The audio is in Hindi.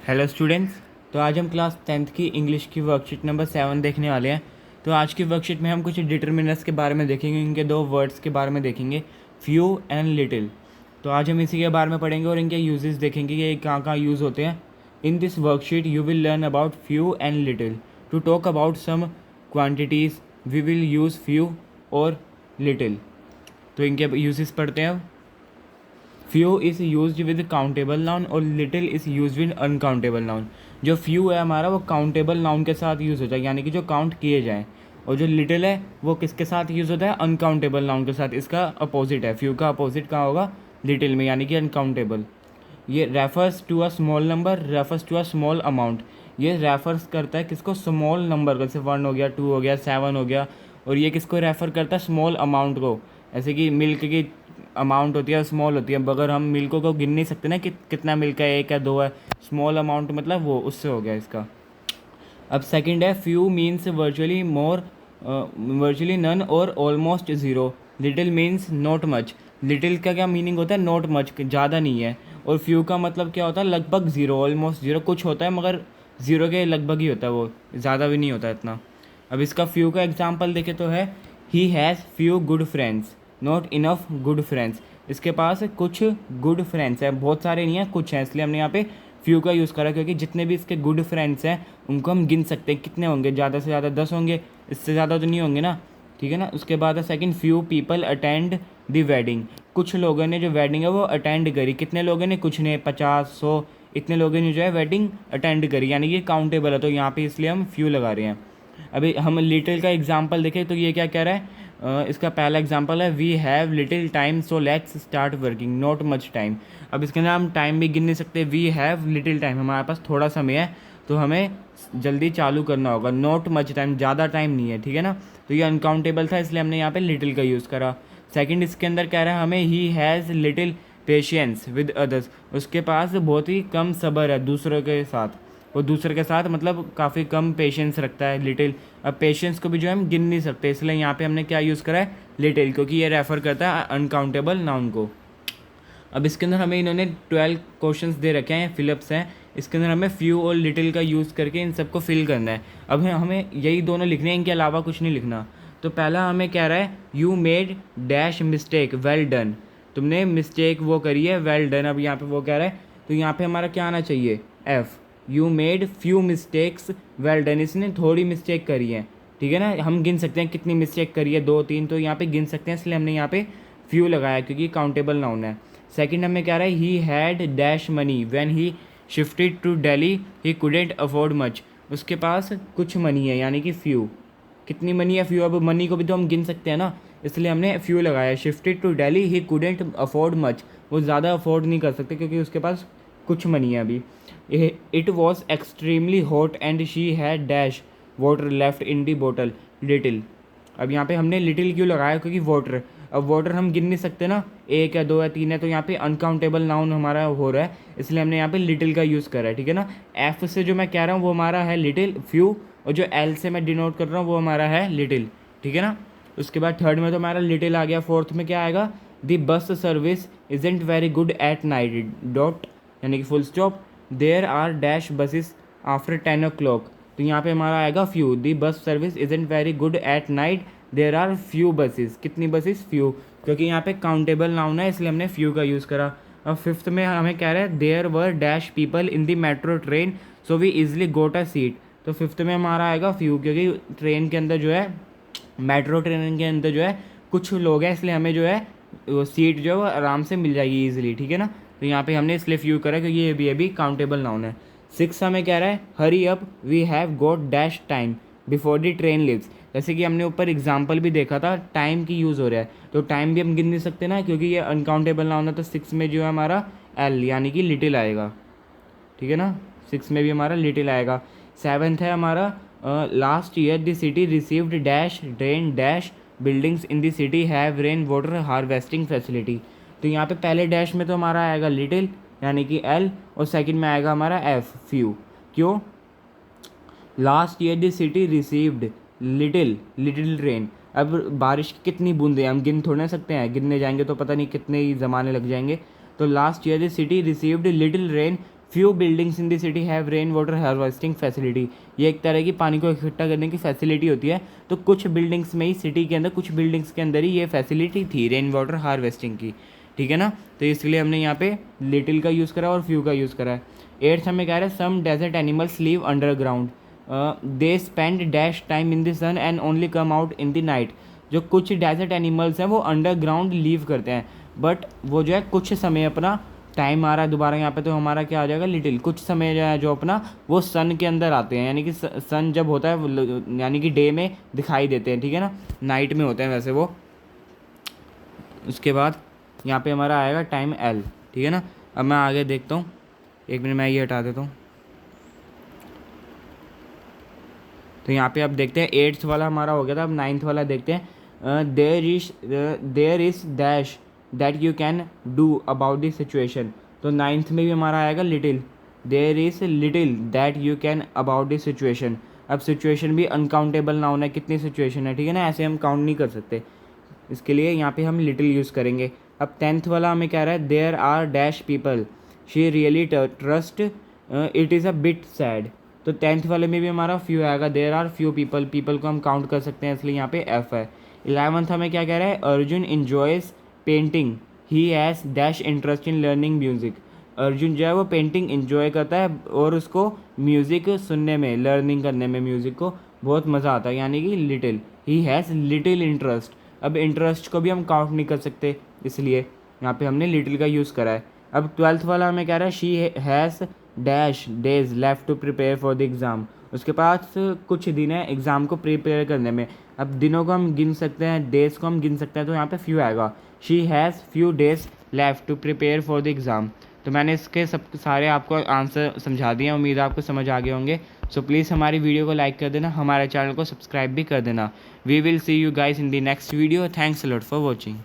Hello students. तो आज हम क्लास 10th की इंग्लिश की वर्कशीट नंबर 7 देखने वाले हैं। तो आज की वर्कशीट में हम कुछ डिटर्मिनर्स के बारे में देखेंगे, इनके दो वर्ड्स के बारे में देखेंगे, फ्यू एंड लिटिल। तो आज हम इसी के बारे में पढ़ेंगे और इनके यूजेस देखेंगे कि ये कहाँ कहाँ यूज़ होते हैं। In this worksheet you will learn about few and little. To talk about some quantities we will use few और लिटिल। तो इनके यूजेस पढ़ते हैं अब। Few is use with countable noun और little is use with uncountable noun. जो फ्यू है हमारा वो काउंटेबल नाउन के साथ यूज़ होता है, यानी कि जो काउंट किए जाएँ। और जो लिटिल है वो किसके साथ यूज़ होता है? अनकाउंटेबल नाउन के साथ। इसका अपोजिट है, फ्यू का अपोजिट कहाँ होगा? लिटिल में, यानी कि अनकाउंटेबल। ये refers to a small number, refers to a small amount. ये रेफर्स करता है किसको? स्मॉल नंबर, जैसे 1 हो गया, 2 हो गया, 7 हो गया। और ये किसको रेफ़र करता है? स्मॉल अमाउंट को। ऐसे कि मिल्क की अमाउंट होती है स्मॉल होती है, मगर हम मिल्क को गिन नहीं सकते ना कि कितना मिल्क है, 1 है, 2 है। स्मॉल अमाउंट मतलब वो, उससे हो गया इसका। अब सेकंड है, फ्यू मीन्स वर्चुअली मोर, वर्चुअली नन और almost zero. Little means not much. Little का क्या मीनिंग होता है? नॉट मच, ज़्यादा नहीं है। और फ्यू का मतलब क्या होता है? लगभग ज़ीरो, ऑलमोस्ट ज़ीरो। कुछ होता है मगर ज़ीरो के लगभग ही होता है, वो ज़्यादा भी नहीं होता इतना। अब इसका फ्यू का एग्जाम्पल देखे तो है, he has few good friends, not enough good friends. इसके पास कुछ गुड फ्रेंड्स हैं, बहुत सारे नहीं हैं, कुछ हैं, इसलिए हमने यहाँ पे फ्यू का यूज़ करा, क्योंकि जितने भी इसके गुड फ्रेंड्स हैं उनको हम गिन सकते हैं। कितने होंगे? ज़्यादा से ज़्यादा 10 होंगे, इससे ज़्यादा तो नहीं होंगे ना, ठीक है ना। उसके बाद है second, few people attend the wedding. कुछ लोगों ने जो वेडिंग है वो अटेंड करी। कितने लोगों ने? कुछ ने, 50, 100, इतने लोगों ने जो है वेडिंग अटेंड करी, यानी कि काउंटेबल है, तो यहाँ पे इसलिए हम फ्यू लगा रहे हैं। अभी हम लिटिल का एग्जाम्पल देखें तो ये क्या कह रहा है? इसका पहला एग्जांपल है, we have little time so let's start working, not much time. अब इसके अंदर हम टाइम भी गिन नहीं सकते। वी हैव लिटिल टाइम, हमारे पास थोड़ा समय है, तो हमें जल्दी चालू करना होगा। नॉट मच टाइम, ज़्यादा टाइम नहीं है, ठीक है ना। तो ये अनकाउंटेबल था, इसलिए हमने यहाँ पे लिटिल का यूज़ करा। सेकंड, इसके अंदर कह रहा है हमें, he has little patience with others. उसके पास बहुत ही कम सब्र है दूसरों के साथ। वो दूसरे के साथ मतलब काफ़ी कम पेशेंस रखता है, लिटिल। अब पेशेंस को भी जो है हम गिन नहीं सकते, इसलिए यहाँ पे हमने क्या यूज़ करा है? लिटिल, क्योंकि ये रेफ़र करता है अनकाउंटेबल नाउन को। अब इसके अंदर हमें इन्होंने 12 क्वेश्चंस दे रखे हैं, फिलअप्स हैं। इसके अंदर हमें फ्यू और लिटिल का यूज़ करके इन सबको फिल करना है। अब हमें यही दोनों लिखने हैं, इनके अलावा कुछ नहीं लिखना। तो पहला हमें कह रहा है, you made dash mistake, well done. तुमने मिस्टेक वो करी है, वेल डन। अब यहाँ पे वो कह रहा है, तो यहाँ पे हमारा क्या आना चाहिए? F. You made few mistakes, well done. इसने थोड़ी मिस्टेक करी है, ठीक है ना। हम गिन सकते हैं कितनी मिस्टेक करी है, 2, 3, तो यहाँ पे गिन सकते हैं, इसलिए हमने यहाँ पे फ्यू लगाया, क्योंकि काउंटेबल नाउन है। सेकंड हमें क्या रहा है, he had dash money when he shifted to Delhi, he couldn't afford much. उसके पास कुछ मनी है, यानी कि फ्यू। कितनी मनी है? फ्यू। अब मनी को भी तो हम गिन सकते हैं ना, इसलिए हमने फ्यू लगाया। Shifted to Delhi, he couldn't afford much. वो ज़्यादा अफोर्ड नहीं कर सकते, क्योंकि उसके पास कुछ मनी है अभी। It was extremely hot and she had dash water left in the bottle, little. अब यहाँ पे हमने लिटिल क्यों लगाया? क्योंकि वाटर। अब वाटर हम गिन नहीं सकते ना, 1 है, 2 है, 3 है, तो यहाँ पे अनकाउंटेबल नाउन हमारा हो रहा है, इसलिए हमने यहाँ पे लिटिल का यूज़ करा है, ठीक है ना। एफ से जो मैं कह रहा हूँ वो हमारा है लिटिल, फ्यू। और जो एल से मैं डिनोट कर रहा हूँ वो हमारा है लिटिल, ठीक है ना। उसके बाद थर्ड में तो हमारा लिटिल आ गया। फोर्थ में क्या आएगा? The bus service isn't very good at night, dot, यानी कि full stop. There are dash buses after 10 o'clock। तो यहाँ पे हमारा आएगा few. The bus service isn't very good at night, there are few buses. कितनी बसेस? फ्यू, क्योंकि यहाँ पे काउंटेबल नाउन है, इसलिए हमने फ्यू का यूज़ करा। अब फिफ्थ में हमें कह रहा है, there were dash people in the metro train so we easily got a seat. तो फिफ्थ में हमारा आएगा फ्यू, क्योंकि ट्रेन के अंदर जो है, मेट्रो ट्रेन के अंदर जो है कुछ लोग हैं, इसलिए हमें जो है वो सीट जो है वो आराम से मिल जाएगी ईजिली, ठीक है ना। तो यहाँ पे हमने इसलिए फ्यू करा, क्योंकि ये भी काउंटेबल नाउन है। सिक्स हमें कह रहा है, hurry up we have got dash time before the train leaves. जैसे कि हमने ऊपर एग्जाम्पल भी देखा था, टाइम की यूज़ हो रहा है, तो टाइम भी हम गिन नहीं सकते ना, क्योंकि ये अनकाउंटेबल नाउन है। तो सिक्स में जो है हमारा एल, यानी कि लिटिल आएगा, ठीक है ना। सिक्स में भी हमारा लिटिल आएगा। सेवन्थ है हमारा, last year the city received dash drain dash buildings in the city have rain water harvesting facility. तो यहाँ पे पहले डैश में तो हमारा आएगा लिटिल, यानी कि एल, और सेकंड में आएगा हमारा एफ, फ्यू। क्यों? Last year the city received little little rain. अब बारिश की कितनी बूंदें हम गिन थोड़े ना सकते हैं, गिनने जाएंगे तो पता नहीं कितने ही ज़माने लग जाएंगे। तो last year the city received little rain few buildings in the city have rain water harvesting facility, ये एक तरह की पानी को इकट्ठा करने की फैसिलिटी होती है। तो कुछ बिल्डिंग्स में ही, सिटी के अंदर कुछ बिल्डिंग्स के अंदर ही ये फैसिलिटी थी रेन वाटर हार्वेस्टिंग की, ठीक है ना। तो इसलिए हमने यहाँ पे लिटिल का यूज़ करा और फ्यू का यूज़ करा है। 8th हमें कह रहा है some desert animals live underground, they spend dash time in the sun and only come out in the night. जो कुछ डेजर्ट एनिमल्स हैं वो अंडरग्राउंड लीव करते हैं, बट वो जो है कुछ समय अपना टाइम आ रहा है दोबारा यहाँ पे, तो हमारा क्या आ जाएगा लिटिल। कुछ समय जो है जो अपना वो सन के अंदर आते हैं, यानी कि सन जब होता है यानी कि डे में दिखाई देते हैं, ठीक है ना, नाइट में होते हैं वैसे वो। उसके बाद यहाँ पे हमारा आएगा टाइम एल, ठीक है ना। अब मैं आगे देखता हूँ, एक मिनट मैं ये हटा देता हूँ। तो यहाँ पे अब देखते हैं 8th वाला हमारा हो गया था, अब 9th वाला देखते हैं। There is dash that you can do about this situation. तो 9th में भी हमारा आएगा little, there is little that you can about this situation. अब सिचुएशन भी अनकाउंटेबल नाउन है, कितनी सिचुएशन है, ठीक है ना, ऐसे हम काउंट नहीं कर सकते, इसके लिए यहाँ पे हम लिटिल यूज़ करेंगे। अब 10th वाला हमें कह रहा है there are dash people she really trust it is a bit sad. तो 10th वाले में भी हमारा फ्यू आएगा, there are few people, people को हम काउंट कर सकते हैं, इसलिए यहाँ पे एफ है। 11th हमें क्या कह रहा है, Arjun enjoys painting he has dash interest in learning music. Arjun जो है वो पेंटिंग इन्जॉय करता है और उसको म्यूज़िक सुनने में, लर्निंग करने में म्यूज़िक को बहुत मज़ा आता है, यानी कि little, he has little interest. अब इंटरेस्ट को भी हम काउंट नहीं कर सकते, इसलिए यहाँ पे हमने लिटिल का यूज़ करा है। अब 12th वाला हमें कह रहा है she has dash days left to prepare for the exam. उसके पास कुछ दिन है एग्ज़ाम को प्रिपेयर करने में। अब दिनों को हम गिन सकते हैं, डेज़ को हम गिन सकते हैं, तो यहाँ पे फ्यू आएगा, she has few days left to prepare for the exam. तो मैंने इसके सब सारे आपको आंसर समझा दिए, उम्मीद है आपको समझ आ गए होंगे। सो प्लीज़ हमारी वीडियो को लाइक कर देना, हमारे चैनल को सब्सक्राइब भी कर देना। We will see you guys in the next video. Thanks a lot for watching.